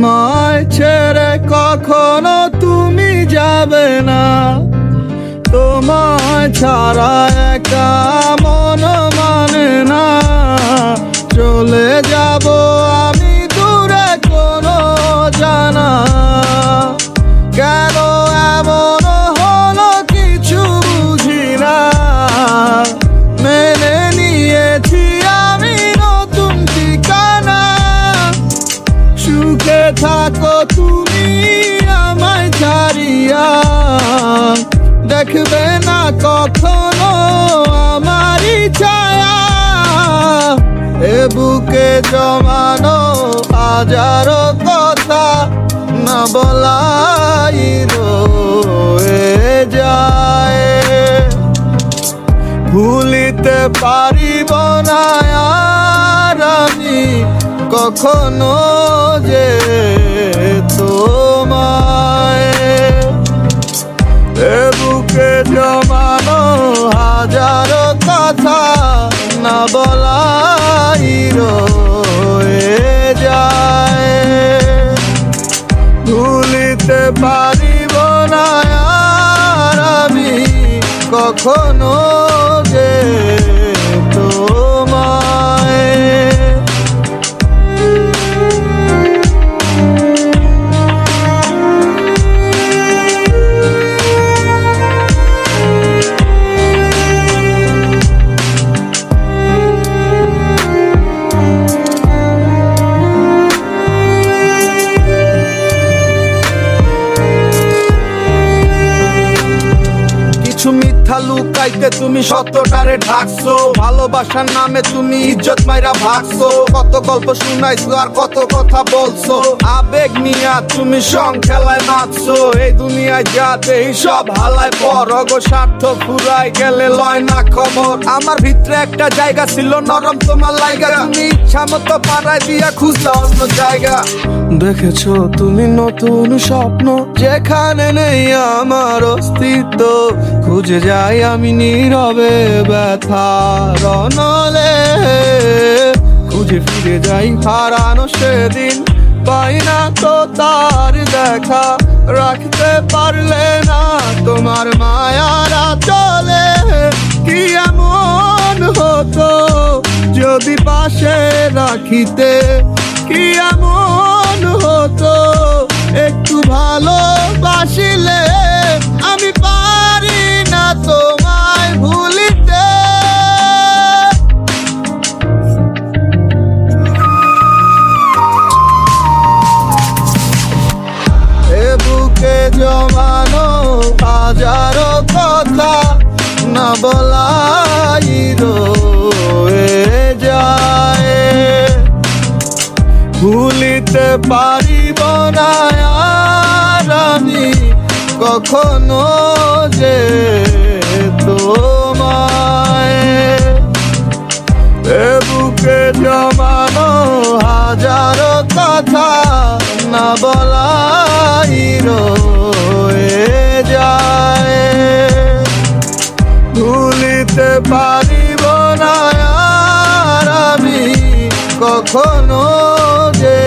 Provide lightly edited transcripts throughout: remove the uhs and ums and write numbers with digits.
আমায় ছেড়ে কখনো তুমি যাবে না, তোমায় ছাড়া একা মন মানে না। চলে যাব আমি দূরে কোনো জানা, কেন এমন হলো কিছু বুঝি না। মেনে নিয়েছি আমি নতুন ঠিকানা, সুখে থাকো তুমি আমায় ছাড়িয়া। দেখবে না কখনো আমারই ছায়া, এ বুকে জমানো হাজারো কথা না বলাই রয়ে যায়। ভুলিতে পারিব না আর আমি কখনো যে তোমায়। এ বুকে জমানো হাজারো কথা না বলাই রয়ে যায়। ভুলিতে পারিব না আর আমি কখনো যে তোমায়। কিছু মিথ্যা লুকাইতে তুমি সত্যটারে ঢাকছো, ভালোবাসার নামে তুমি ইজ্জত মাইরা ভাগছো। কত গল্প শুনাইছো আর কত কথা বলছো, আবেগ নিয়া তুমি সং খেলায় নাচছো। এই দুনিয়ায় যাতে সব হালায় পর, অগো স্বার্থ ফুরাই গেলে লয় না খবর। আমার ভিতরে একটা জায়গা ছিল নরম তোমার লাইগা, তুমি ইচ্ছা মতো পাড়ায় দিয়া খুঁজলা অন্য জায়গা। দেখেছো তুমি নতুন স্বপ্ন যেখানে নেই আমার অস্তিত্ব, খুঁজে যাই আমি নীরবে ব্যথার অনলে। খুঁজে ফিরে যাই হারানো সেদিন, পাই না তো তার দেখা। রাখতে পারলে না তোমার মায়ার আঁচলে, কি এমন হতো যদি পাশে রাখিতে। কি এমন হতো একটু ভালোবাসিলে, আমি পারি না তোমায় ভুলিতে। এ বুকে জমানো হাজারো কথা না বলাই রয়ে যায়। ভুলিতে পারিব না আর আমি কখনো যে তোমায়। এ বুকে জমানো হাজারো কথা না বলাই রয়ে যায়। ভুলিতে পারিব না আর আমি কখনো যে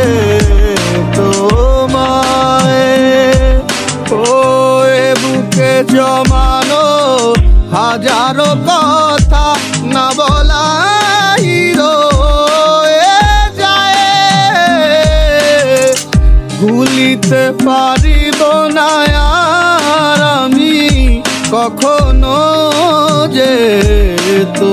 তোমায়। ও এ বুকে জমানো হাজারো কথা না বলাই রয়ে যায়। ভুলিতে পারিব না আর আমি কখনো যে তো